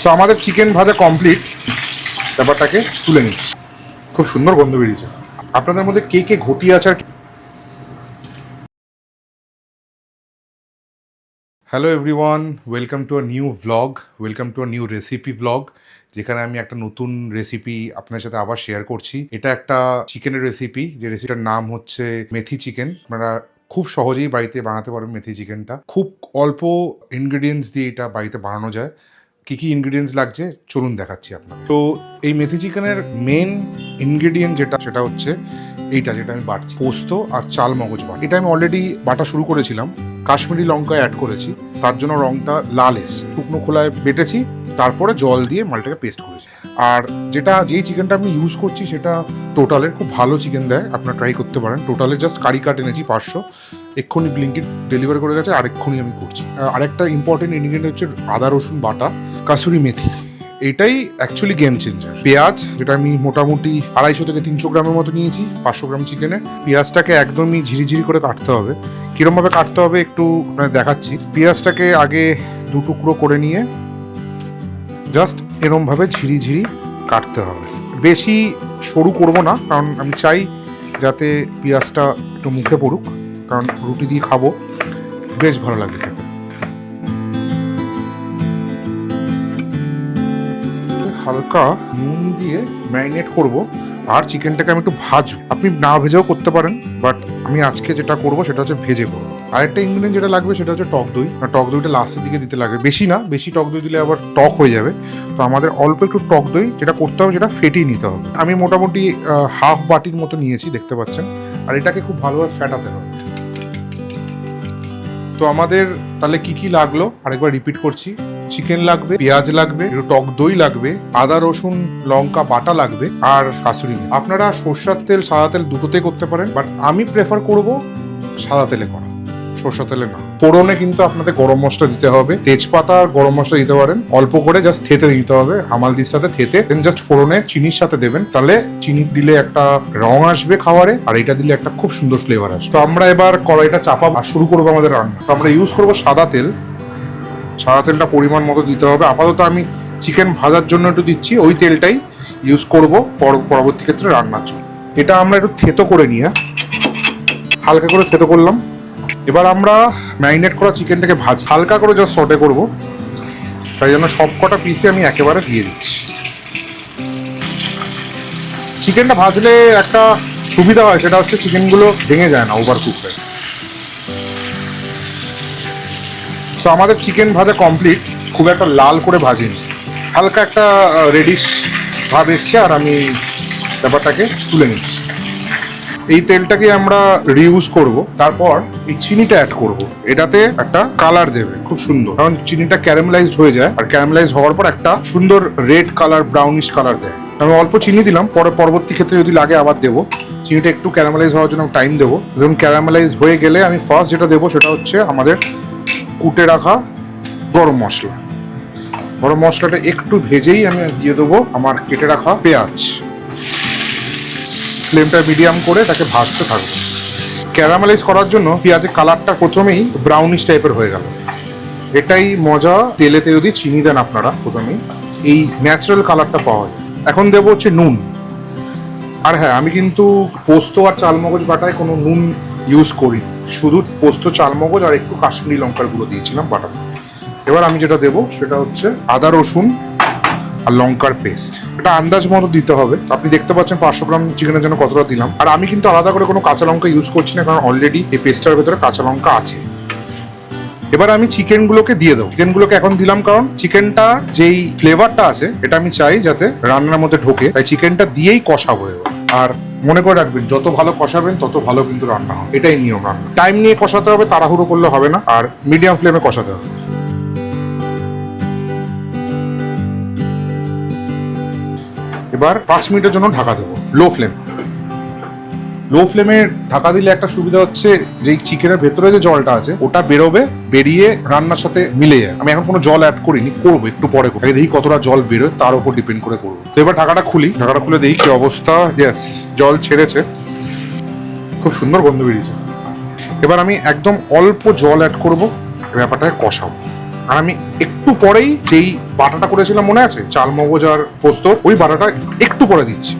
তো আমাদের চিকেন ভাজা কমপ্লিট, ব্যাপারটাকে তুলে নিচ্ছি। খুব সুন্দর গন্ধ বেরিয়েছে। আপনাদের মধ্যে কে কে ঘটি আছে? আর hello everyone, welcome to a new vlog, welcome to a new recipe vlog, যেখানে আমি একটা নতুন রেসিপি আপনার সাথে আবার শেয়ার করছি। এটা একটা চিকেনের রেসিপি, যে রেসিপিটার নাম হচ্ছে মেথি চিকেন। আপনারা খুব সহজেই বাড়িতে বানাতে পারবেন মেথি চিকেনটা। খুব অল্প ইনগ্রিডিয়েন্টস দিয়ে এটা বাড়িতে বানানো যায়। কী কী ইনগ্রিডিয়েন্টস লাগছে চলুন দেখাচ্ছি আপনার। তো এই মেথি চিকেনের মেন ইনগ্রিডিয়েন্ট সেটা হচ্ছে এইটা, যেটা আমি বাটছি, পোস্ত আর চাল মগজ বাটা। এটা আমি অলরেডি বাটা শুরু করেছিলাম, কাশ্মীরি লঙ্কা অ্যাড করেছি, তার জন্য রংটা লাল এসছে। শুকনো খোলায় বেটেছি, তারপরে জল দিয়ে মালটাকে পেস্ট করেছি। আর যেই চিকেনটা আমি ইউজ করছি সেটা টোটালের খুব ভালো চিকেন দেয়, আপনারা ট্রাই করতে পারেন। টোটালের জাস্ট কারি কাট এনেছি 500, এক্ষুনি ব্লিঙ্কিট ডেলিভারি করে গেছে, আর এক্ষুনি আমি করছি। আরেকটা ইম্পর্টেন্ট ইনগ্রিডিয়েন্ট হচ্ছে আদা রসুন বাটা, কাসুরি মেথি। এইটাই অ্যাকচুয়ালি গেম চেঞ্জার। পেঁয়াজ, যেটা আমি মোটামুটি 250 থেকে 300 গ্রামের মতো নিয়েছি 500 গ্রাম চিকেনে। পেঁয়াজটাকে একদমই ঝিরিঝিরি করে কাটতে হবে। কিরমভাবে কাটতে হবে একটু দেখাচ্ছি। পেঁয়াজটাকে আগে 2 টুকরো করে নিয়ে জাস্ট এরমভাবে ঝিরিঝিরি কাটতে হবে। বেশি সরু করব না, কারণ আমি চাই যাতে পেঁয়াজটা একটু মুখে পড়ুক, কারণ রুটি দিয়ে খাবো, বেশ ভালো লাগে খেতে। হালকা নুন দিয়ে ম্যারিনেট করব, আর চিকেনটাকে আমি একটু ভাজবো। আপনি না ভেজেও করতে পারেন, বাট আমি আজকে যেটা করব সেটা হচ্ছে ভেজে করবো। আরেকটা ইনগ্রিডিয়েন্ট যেটা লাগবে সেটা হচ্ছে টক দই। টক দইটা লাস্টের দিকে দিতে লাগবে, বেশি না, বেশি টক দই দিলে আবার টক হয়ে যাবে। তো আমাদের অল্প একটু টক দই যেটা করতে হবে, সেটা ফেটিয়ে নিতে হবে। আমি মোটামুটি হাফ বাটির মতো নিয়েছি, দেখতে পাচ্ছেন। আর এটাকে খুব ভালোভাবে ফেটাতে হবে। তো আমাদের তাহলে কি কি লাগলো আরেকবার রিপিট করছি। চিকেন লাগবে, পেঁয়াজ লাগবে, একটু টক দই লাগবে, আদা রসুন লঙ্কা বাটা লাগবে, আর কাসুরি মেথি। আপনারা সরষের তেল সাদা তেল দুটোতেই করতে পারেন, বাট আমি প্রেফার করব সাদা তেলে করা, সরষের তেলে না। ফোড়নে কিন্তু আপনাদের গরম মশলা দিতে হবে, তেজপাতা আর গরম মশলা দিতে পারেন, অল্প করে জাস্ট থেতে দিতে হবে, হামালদির সাথে থেতে, দেন জাস্ট ফোড়নে চিনির সাথে দেবেন। তাহলে চিনি দিলে একটা রং আসবে খাবারে, আর এটা দিলে একটা খুব সুন্দর ফ্লেভার আসবে। তো আমরা এবার কড়াইটা চাপাবো আর শুরু করবো আমাদের রান্না। তো আমরা ইউজ করবো সাদা তেল। সাদা তেলটা পরিমাণ মতো দিতে হবে। আপাতত আমি চিকেন ভাজার জন্য একটু দিচ্ছি, ওই তেলটাই ইউজ করব পরবর্তী ক্ষেত্রে রান্নার জন্য। এটা আমরা একটু থেতো করে নিয়ে হালকা করে থেতো করলাম। এবার আমরা ম্যারিনেট করা চিকেনটাকে হালকা করে জাস্ট সটে করব, তাই জন্য সব কটা পিসে আমি একেবারে দিয়ে দিচ্ছি। চিকেনটা ভাজলে একটা সুবিধা হয়, সেটা হচ্ছে চিকেনগুলো ভেঙে যায় না ওভার কুক হয়ে। তো আমাদের চিকেন ভাজা কমপ্লিট, খুব একটা লাল করে ভাজিনি, হালকা একটা রেডিশ ভাব এসছে, আর আমি ব্যাপারটাকে তুলে নিচ্ছি। এই তেলটাকে আমরা রিউজ করব। তারপর এই চিনিটা অ্যাড করব, এটাতে একটা কালার দেবে খুব সুন্দর, কারণ চিনিটা ক্যারামেলাইজড হয়ে যায়, আর ক্যারামেলাইজ হওয়ার পর একটা সুন্দর রেড কালার, ব্রাউনিশ কালার দেয়। আমি অল্প চিনি দিলাম, পরবর্তী ক্ষেত্রে যদি লাগে আবার দেবো। চিনিটা একটু ক্যারামেলাইজ হওয়ার জন্য টাইম দেবো। যখন ক্যারামেলাইজ হয়ে গেলে আমি ফার্স্ট যেটা দেবো সেটা হচ্ছে আমাদের কুটে রাখা গরম মশলা। গরম মশলাটা একটু ভেজেই আমি দিয়ে দেবো আমার কেটে রাখা পেঁয়াজ। ফ্লেমটা মিডিয়াম করে তাকে ভাজতে থাকবো। ক্যারামেলাইজ করার জন্য পেঁয়াজের কালারটা প্রথমেই ব্রাউনিশ টাইপের হয়ে গেল। এটাই মজা, তেলেতে যদি চিনি দেন আপনারা প্রথমেই, এই ন্যাচারাল কালারটা পাওয়া যায়। এখন দেবো হচ্ছে নুন। আর হ্যাঁ, আমি কিন্তু পোস্ত আর চালমগজ বাটায় কোনো নুন ইউজ করি, শুধু পোস্ত, চালমগজ আর একটু কাশ্মীরি লঙ্কার গুঁড়ো দিয়েছিলাম বাটাতে। এবার আমি যেটা দেবো সেটা হচ্ছে আদা রসুন আর লঙ্কার পেস্ট। এটা আন্দাজ মতো দিতে হবে। আপনি দেখতে পাচ্ছেন 500 গ্রাম চিকেনের জন্য কতটা দিলাম। আর আমি কিন্তু আলাদা করে কোনো কাঁচা লঙ্কা ইউজ করছি না, কারণ অলরেডি এই পেস্টটার ভেতরে কাঁচা লঙ্কা আছে। এবার আমি চিকেনগুলোকে দিয়ে দেবো। চিকেনগুলোকে এখন দিলাম, কারণ চিকেনটা যেই ফ্লেভারটা আছে এটা আমি চাই যাতে রান্নার মধ্যে ঢোকে, তাই চিকেনটা দিয়েই কষাবো। আর মনে করে রাখবেন, যত ভালো কষাবেন তত ভালো কিন্তু রান্না হবে, এটাই নিয়ম রান্না। টাইম নিয়ে কষাতে হবে, তাড়াহুড়ো করলে হবে না, আর মিডিয়াম ফ্লেমে কষাতে হবে। এবার 5 মিনিটের জন্য ঢাকা দেবো, লো ফ্লেম। লো ফ্লেমে ঢাকা দিলে একটা সুবিধা হচ্ছে, যে চিকেনের ভেতরে যে জলটা আছে ওটা বেরোবে, বেরিয়ে রান্নার সাথে মিলে যায়। আমি এখন কোনো জল অ্যাড করিনি, করবো একটু পরে। দেখি কতটা জল বেরোয় তার উপর ডিপেন্ড করে করবো। তো এবার ঢাকাটা খুলে দেখি কি অবস্থা। ইয়েস, জল ছেড়েছে, খুব সুন্দর গন্ধ বেরিয়েছে। এবার আমি একদম অল্প জল অ্যাড করবো, ব্যাপারটাকে কষাবো। আর আমি একটু পরেই যেই বাটাটা করেছিলাম মনে আছে, চাল মগজ আর পোস্ত, ওই বাটাটা একটু পরে দিচ্ছি।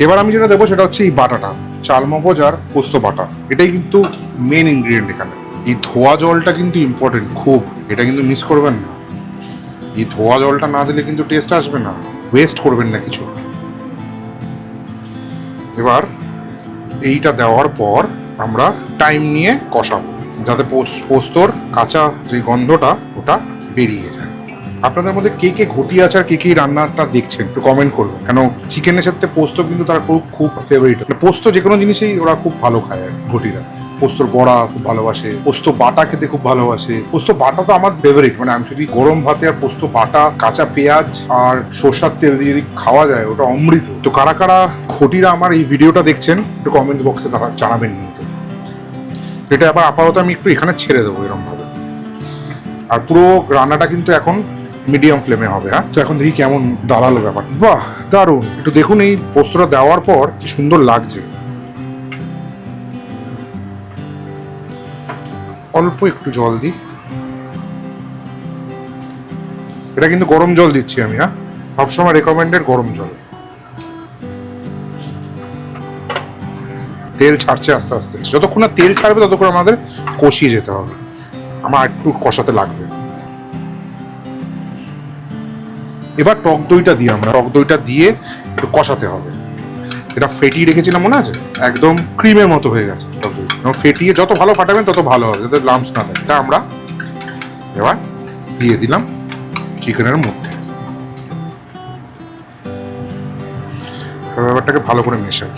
এবার আমি যেটা দেবো সেটা হচ্ছে এই বাটাটা, চাল মগজ আর পোস্ত বাটা, এটাই কিন্তু মেন ইনগ্রিডিয়েন্ট এখানে। এই ধোয়া জলটা কিন্তু ইম্পর্টেন্ট খুব, এটা কিন্তু মিস করবেন না। এই ধোয়া জলটা না দিলে কিন্তু টেস্ট আসবে না, ওয়েস্ট করবেন না কিছু। এবার এইটা দেওয়ার পর আমরা টাইম নিয়ে কষাবো, যাতে পোস্তর কাঁচা যে গন্ধটা ওটা বেরিয়ে যায়। আপনাদের মধ্যে কে কে ঘটি আছে আর কে কে রান্নাটা দেখছেন একটু কমেন্ট করবেন, কেন চিকেনের সাথে পোস্ত কিন্তু তার খুব ফেভারিট। পোস্ত যে কোনো জিনিসই ওরা খুব ভালো খায় ঘটিরা। পোস্তর বড়া খুব ভালোবাসে, পোস্ত বাটা খেতে খুব ভালোবাসে। পোস্ত বাটা তো আমার ফেভারিট, মানে আমি যদি গরম ভাতে আর পোস্ত বাটা, কাঁচা পেঁয়াজ আর সরষার তেল দিয়ে যদি খাওয়া যায় ওটা অমৃত। তো কারা কারা ঘটিরা আমার এই ভিডিওটা দেখছেন একটু কমেন্ট বক্সে তারা জানাবেন কিন্তু। এটা আবার আপাতত আমি একটু এখানে ছেড়ে দেবো এরকম ভাবে। আর পুরো রান্নাটা কিন্তু এখন মিডিয়াম ফ্লেমে হবে। হ্যাঁ, তো এখন দেখি কেমন দাঁড়ালো ব্যাপার। বাহ, দারুণ। একটু দেখুন এই পোস্তটা দেওয়ার পর কি সুন্দর লাগছে। অল্প একটু জল দিই, এটা কিন্তু গরম জল দিচ্ছি আমি। হ্যাঁ, সবসময় রেকমেন্ডেড গরম জল। তেল ছাড়ছে আস্তে আস্তে, যতক্ষণ না তেল ছাড়বে ততক্ষণ আমাদের কষিয়ে যেতে হবে। আমার একটু কষাতে লাগবে। এবার টক দইটা দিয়ে আমরা টক দইটা দিয়ে একটু কষাতে হবে। এটা ফেটিয়ে রেখেছিলাম মনে আছে, একদম ক্রিমের মতো হয়ে গেছে টক দই। ফেটিয়ে যত ভালো ফাটাবেন তত ভালো হবে, যাতে লাম্পস না থাকে। এটা আমরা এবার দিয়ে দিলাম চিকেনের মধ্যে। ব্যাপারটাকে ভালো করে মেশাই।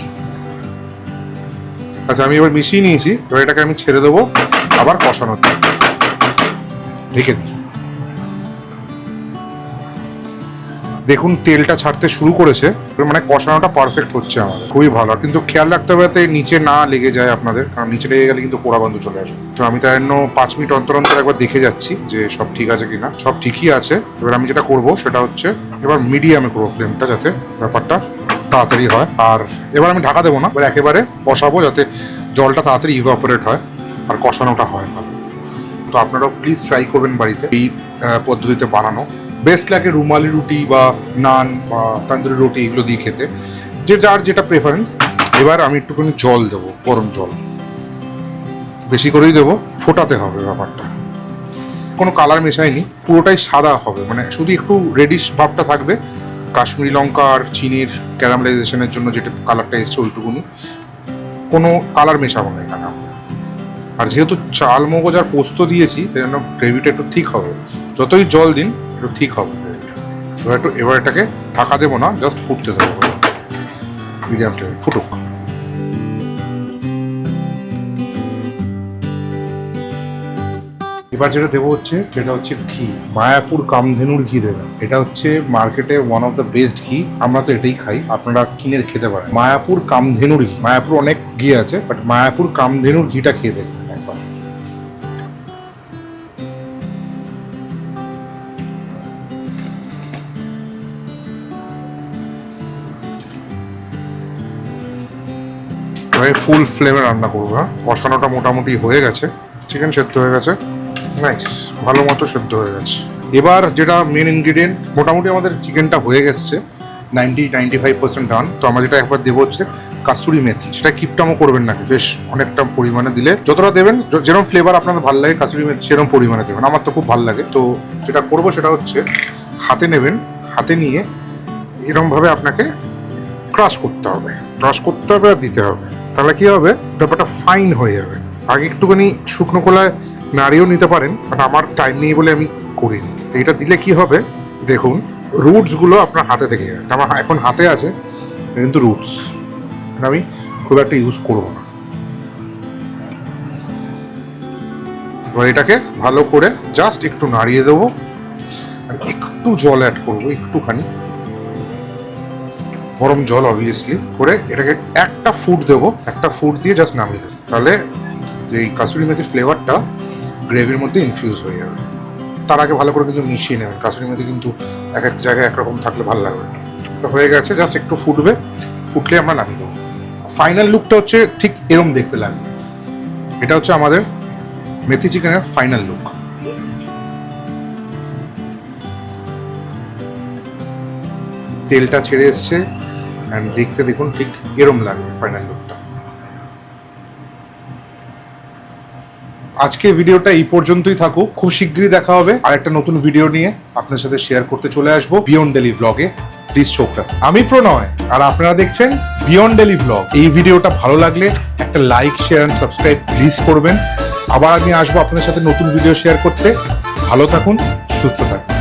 আচ্ছা, আমি এবার মিশিয়ে নিয়েছি। এবার এটাকে আমি ছেড়ে দেবো আবার কষানোর জন্য, ঢেকে দিই। দেখুন তেলটা ছাড়তে শুরু করেছে, মানে কষানোটা পারফেক্ট হচ্ছে আমাদের, খুবই ভালো। কিন্তু খেয়াল রাখতে হবে যাতে নিচে না লেগে যায় আপনাদের, কারণ নিচে লেগে গেলে কিন্তু পোড়া গন্ধ চলে আসবে। তো আমি তাই জন্য 5 মিনিট অন্তর অন্তর একবার দেখে যাচ্ছি যে সব ঠিক আছে কিনা। সব ঠিকই আছে। এবার আমি যেটা করব সেটা হচ্ছে এবার মিডিয়ামে করবো ফ্লেমটা, যাতে ব্যাপারটা তাড়াতাড়ি হয়। আর এবার আমি ঢাকা দেবো না, এবার একেবারে কষাবো যাতে জলটা তাড়াতাড়ি ইভাপোরেট হয় আর কষানোটা হয় ভালো। তো আপনারাও প্লিজ ট্রাই করবেন বাড়িতে এই পদ্ধতিতে বানানো। বেস্ট লাগে রুমালি রুটি বা নান বা তান্দুরি রুটি এগুলো দিয়ে খেতে, যে যার যেটা প্রেফারেন্স। এবার আমি একটুখানি জল দেবো, গরম জল বেশি করেই দেবো। ফোটাতে হবে ব্যাপারটা, কোনো কালার মেশাইনি, পুরোটাই সাদা হবে, মানে শুধু একটু রেডিশ ভাবটা থাকবে। কাশ্মীরি লঙ্কা আর চিনির ক্যারামেলাইজেশনের জন্য যেটা কালারটা এসছে ওইটুকুনি, কোনো কালার মেশাবো না এখানে। আর যেহেতু চাল মগজ আর পোস্ত দিয়েছি সেই জন্য গ্রেভিটা একটু ঠিক হবে। যতই জল দিন একটু ঠিক হবে। এবার এটাকে ঢাকা দেবো না, জাস্ট ফুটতে দেবো, মিডিয়াম ফ্লেমে ফুটুক। এবার যেটা দেবো হচ্ছে সেটা হচ্ছে ঘি। মায়াপুর কামধেনুর ঘি দেবেন। এটা হচ্ছে মার্কেটে ওয়ান অফ দ্য বেস্ট ঘি। আমরা তো এটাই খাই, আপনারা কিনে খেতে পারেন। মায়াপুর কামধেনুর ঘি। মায়াপুর অনেক ঘি আছে, বাট মায়াপুর কামধেনুর ঘিটা খেয়ে দেখবেন একবার। আমি ফুল ফ্লেমে রান্না করবো। হ্যাঁ, কষানোটা মোটামুটি হয়ে গেছে, চিকেন সেদ্ধ হয়ে গেছে, নাইস, ভালো মতো সেদ্ধ হয়ে গেছে। এবার যেটা মেন ইনগ্রিডিয়েন্ট, মোটামুটি আমাদের চিকেনটা হয়ে গেছে 90-95% ডান। তো আমরা যেটা একবার দেবো হচ্ছে কাসুরি মেথি। সেটা কিপটামও করবেন নাকি, বেশ অনেকটা পরিমাণে দিলে, যতটা দেবেন যেরকম ফ্লেভার আপনাদের ভালো লাগে কাসুরি মেথি সেরকম পরিমাণে দেবেন। আমার তো খুব ভালো লাগে। তো যেটা করবো সেটা হচ্ছে হাতে নেবেন, হাতে নিয়ে এরকমভাবে আপনাকে ক্রাশ করতে হবে, আর দিতে হবে। তাহলে কি হবে, ব্যাপারটা ফাইন হয়ে যাবে। আগে একটুখানি শুকনো কলায় নাড়িয়েও নিতে পারেন, বাট আমার টাইম নেই বলে আমি করিনি। এটা দিলে কি হবে দেখুন, রুটসগুলো আপনার হাতে থেকে যাবে। আমার এখন হাতে আছে কিন্তু রুটস আমি খুব একটা ইউজ করবো না। এবার এটাকে ভালো করে জাস্ট একটু নাড়িয়ে দেবো, আর একটু জল অ্যাড করবো, একটুখানি গরম জল অবভিয়াসলি করে। এটাকে একটা ফুট দেবো, একটা ফুট দিয়ে জাস্ট নামিয়ে দেবো। তাহলে যে এই কাসুরি মেথির ফ্লেভারটা গ্রেভির মধ্যে ইনফিউজ হয়ে যাবে। তার আগে ভালো করে কিন্তু মিশিয়ে নেবেন। কাসুরি মেথি কিন্তু এক এক জায়গায় একরকম থাকলে ভালো লাগবে। তো হয়ে গেছে, জাস্ট একটু ফুটবে, ফুটলে আমরা নামিয়ে দেবো। ফাইনাল লুকটা হচ্ছে ঠিক এরম দেখতে লাগবে। এটা হচ্ছে আমাদের মেথি চিকেনের ফাইনাল লুক। তেলটা ছেড়ে এসছে অ্যান্ড দেখতে দেখুন ঠিক এরম লাগবে ফাইনাল লুকটা। আজকে ভিডিওটা এই পর্যন্তই থাকুক। খুব শীঘ্রই দেখা হবে আর একটা নতুন ভিডিও নিয়ে আপনার সাথে শেয়ার করতে চলে আসবো বিয়ন্ড ডেলি ব্লগে। প্লিজ চোখটা। আমি প্রণয় আর আপনারা দেখছেন বিয়ন্ড ডেলি ব্লগ। এই ভিডিওটা ভালো লাগলে একটা like, share and subscribe please করবেন। আবার আমি আসবো আপনাদের সাথে নতুন ভিডিও শেয়ার করতে। ভালো থাকুন, সুস্থ থাকুন।